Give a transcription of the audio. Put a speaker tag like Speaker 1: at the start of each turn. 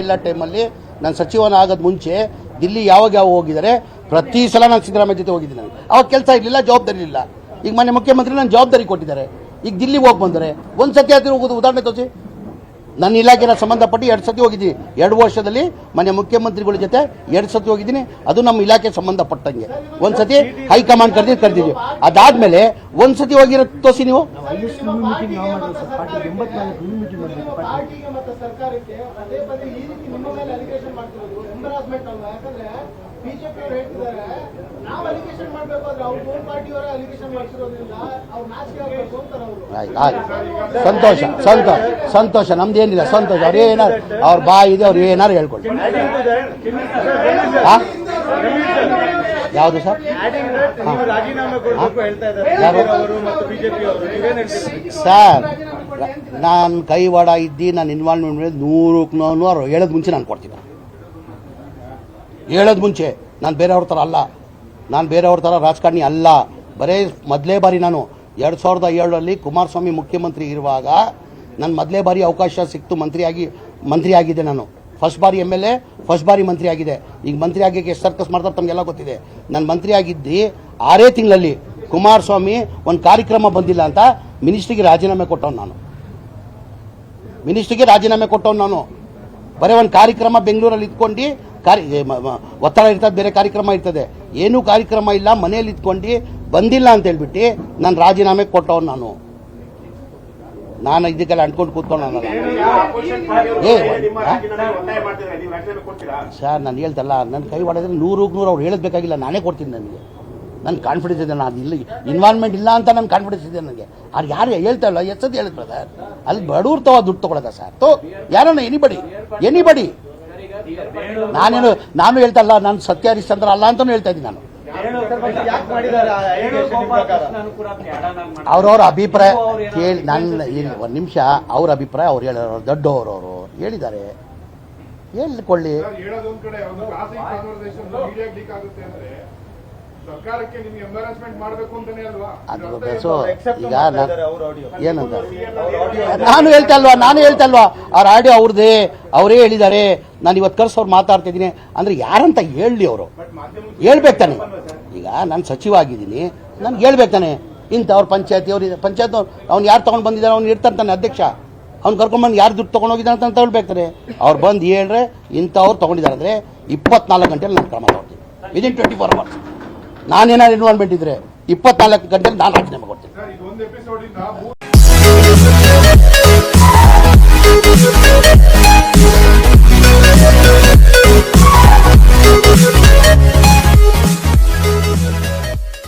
Speaker 1: ಇಲ್ಲ ಟೈಮಲ್ಲಿ ನಾನು ಸಚಿವನ ಆಗೋದು ಮುಂಚೆ ದಿಲ್ಲಿ ಯಾವಾಗ ಹೋಗಿದ್ದಾರೆ ಪ್ರತಿ ಸಲ ನಾನು ಸಿದ್ದರಾಮಯ್ಯ ಜೊತೆ ಹೋಗಿದ್ದೀನಿ. ಅವಾಗ ಕೆಲಸ ಇರಲಿಲ್ಲ, ಜವಾಬ್ದಾರಿ ಇಲ್ಲ. ಈಗ ಮೊನ್ನೆ ಮುಖ್ಯಮಂತ್ರಿ ನಾನು ಜವಾಬ್ದಾರಿ ಕೊಟ್ಟಿದ್ದಾರೆ. ಈಗ ದಿಲ್ಲಿಗೆ ಹೋಗಿ ಬಂದರೆ ಒಂದು ಸತಿ ಆದರೂ ಹೋಗೋದು ಉದಾಹರಣೆ ತೋರಿಸಿ. ನನ್ನ ಇಲಾಖೆನ ಸಂಬಂಧಪಟ್ಟು 2 ಸತಿ ಹೋಗಿದ್ದೀನಿ. 2 ವರ್ಷದಲ್ಲಿ ಮನೆ ಮುಖ್ಯಮಂತ್ರಿಗಳ ಜೊತೆ 2 ಸತಿ ಹೋಗಿದ್ದೀನಿ. ಅದು ನಮ್ಮ ಇಲಾಖೆ ಸಂಬಂಧಪಟ್ಟಂಗೆ. ಒಂದು ಸತಿ ಹೈಕಮಾಂಡ್ ಕರೆದಿದ್ದೀವಿ. ಅದಾದ್ಮೇಲೆ ಒಂದು ಸತಿ ಹೋಗಿರೋ ತೋರಿಸಿ ನೀವು. ಸಂತೋಷ ಸಂತೋಷ ಸಂತೋಷ ನಮ್ದೇನಿಲ್ಲ, ಸಂತೋಷ. ಅವ್ರು ಏನಾರು ಅವ್ರ ಬಾಯಿ ಇದೆ, ಅವ್ರು ಏನಾರು ಹೇಳ್ಕೊಳ್ಳಿ. ಯಾವುದು ಸರ್? ಸರ್, ನಾನು ಕೈವಾಡ ಇದ್ದು ನಾನು ಇನ್ವಾಲ್ವ್ಮೆಂಟ್ 100ಕ್ಕೆ ಅವ್ರು ಹೇಳೋದು ಮುಂಚೆ ನಾನು ಕೊಡ್ತೀನಿ. ಹೇಳೋದು ಮುಂಚೆ ನಾನು ಬೇರೆಯವ್ರ ಥರ ಅಲ್ಲ, ನಾನು ಬೇರೆಯವ್ರ ಥರ ರಾಜಕಾರಣಿ ಅಲ್ಲ. ಬರೇ ಮೊದಲೇ ಬಾರಿ ನಾನು 2007ರಲ್ಲಿ ಕುಮಾರಸ್ವಾಮಿ ಮುಖ್ಯಮಂತ್ರಿ ಇರುವಾಗ ನಾನು ಮೊದಲೇ ಬಾರಿ ಅವಕಾಶ ಸಿಕ್ತು, ಮಂತ್ರಿ ಆಗಿದೆ. ನಾನು ಫಸ್ಟ್ ಬಾರಿ MLA, ಫಸ್ಟ್ ಬಾರಿ ಮಂತ್ರಿ ಆಗಿದೆ. ಈಗ ಮಂತ್ರಿ ಆಗಕ್ಕೆ ಎಷ್ಟು ಸರ್ಕಸ್ ಮಾಡ್ತಾರೆ ತಮಗೆಲ್ಲ ಗೊತ್ತಿದೆ. ನಾನು ಮಂತ್ರಿ ಆಗಿದ್ದು 6 ತಿಂಗಳಲ್ಲಿ ಕುಮಾರಸ್ವಾಮಿ ಒಂದು ಕಾರ್ಯಕ್ರಮ ಬಂದಿಲ್ಲ ಅಂತ ಮಿನಿಸ್ಟ್ರಿಗೆ ರಾಜೀನಾಮೆ ಕೊಟ್ಟವನು ನಾನು. ನಾನು ಬರೀ ಒಂದು ಕಾರ್ಯಕ್ರಮ ಬೆಂಗಳೂರಲ್ಲಿ ಇಟ್ಕೊಂಡು ಒತ್ತಡ ಇರ್ತದೆ, ಬೇರೆ ಕಾರ್ಯಕ್ರಮ ಇರ್ತದೆ, ಏನೂ ಕಾರ್ಯಕ್ರಮ ಇಲ್ಲ, ಮನೆಯಲ್ಲಿ ಇಟ್ಕೊಂಡು ಬಂದಿಲ್ಲ ಅಂತ ಹೇಳ್ಬಿಟ್ಟು ನಾನು ರಾಜೀನಾಮೆ ಕೊಟ್ಟವನು ನಾನು ಇದಕ್ಕೆಲ್ಲ ಅಂಟ್ಕೊಂಡು ಕೂತ್ಕೊಂಡು ಸರ್, ನಾನು ಹೇಳ್ತಲ್ಲ, ನನ್ನ ಕೈ ಹೊಡೆದ್ರೆ 100ಕ್ಕೆ 100 ಅವ್ರು ಹೇಳಬೇಕಾಗಿಲ್ಲ, ನಾನೇ ಕೊಡ್ತೀನಿ. ನನ್ನ ಕಾನ್ಫಿಡೆನ್ಸ್ ಇದೆ. ನಾನು ಇಲ್ಲಿ ಇನ್ವಾಲ್ವ್ಮೆಂಟ್ ಇಲ್ಲ ಅಂತ ನನ್ನ ಕಾನ್ಫಿಡೆನ್ಸ್ ಇದೆ ನನಗೆ. ಅವ್ರು ಯಾರು ಹೇಳ್ತಾ ಇಲ್ಲ, ಎಷ್ಟೊತ್ತು ಹೇಳಿದ್ ಬ್ರದರ್, ಅಲ್ಲಿ ಬಡವ್ರು ದುಡ್ಡು ತಗೊಳದ ಸರ್. ಯಾರನ್ನ ಎನಿಬಡಿ ನಾನು ಹೇಳ್ತಾ ಇಲ್ಲ, ನಾನು ಸತ್ಯ ಹರಿಶ್ಚಂದ್ರ ಅಲ್ಲ ಅಂತಾನು ಹೇಳ್ತಾ ಇದ್ದೀನಿ. ನಾನು ಅವ್ರವ್ರ ಅಭಿಪ್ರಾಯ ಕೇಳಿ, ನನ್ನ ಒಂದು ನಿಮಿಷ ಅವ್ರ ಅಭಿಪ್ರಾಯ ಅವ್ರು ಹೇಳೋರು, ದೊಡ್ಡವರು ಹೇಳಿದ್ದಾರೆ, ಹೇಳಿಕೊಳ್ಳಿ. ಈಗ ಏನಂತ ನಾನು ಹೇಳ್ತಾ ಅಲ್ವಾ, ಅವ್ರ ಆಡಿಯೋ ಅವ್ರದೇ, ಅವರೇ ಹೇಳಿದ್ದಾರೆ. ನಾನು ಇವತ್ತು ಕರ್ಸೋರು ಮಾತಾಡ್ತಾ ಇದ್ದೀನಿ ಅಂದ್ರೆ ಯಾರಂತ ಹೇಳಿ, ಅವರು ಹೇಳ್ಬೇಕು ತಾನೆ. ಈಗ ನಾನು ಸಚಿವ ಆಗಿದ್ದೀನಿ, ನನ್ಗೆ ಹೇಳ್ಬೇಕು ತಾನೆ. ಇಂಥವ್ರು ಪಂಚಾಯತ್ ಅವ್ನು ಯಾರು ತಗೊಂಡು ಬಂದಿದ್ದಾರೆ, ಅವ್ನು ಇರ್ತಾನೆ ಅಧ್ಯಕ್ಷ, ಅವ್ನು ಕರ್ಕೊಂಡ್ಬಂದು ಯಾರು ದುಡ್ಡು ತೊಗೊಂಡೋಗಿದ್ದಾನೆ ಅಂತ ಹೇಳ್ಬೇಕಾರೆ. ಅವ್ರು ಬಂದು ಹೇಳ್ರೆ ಇಂಥವ್ರು ತೊಗೊಂಡಿದ್ದಾರೆ ಅಂದರೆ 24 ಗಂಟೆಲಿ ನಾನು ಕ್ರಮ ತಗೊಳ್ತೀನಿ. ವಿದಿನ್ 24 hours ನಾನೇನಾದ್ರು ಇನ್ವಾಲ್ವ್ಮೆಂಟ್ ಇದ್ರೆ 24 ಗಂಟೆಲಿ ನಾನು ರಾಜೀನಾಮೆ ಕೊಡ್ತೀನಿ.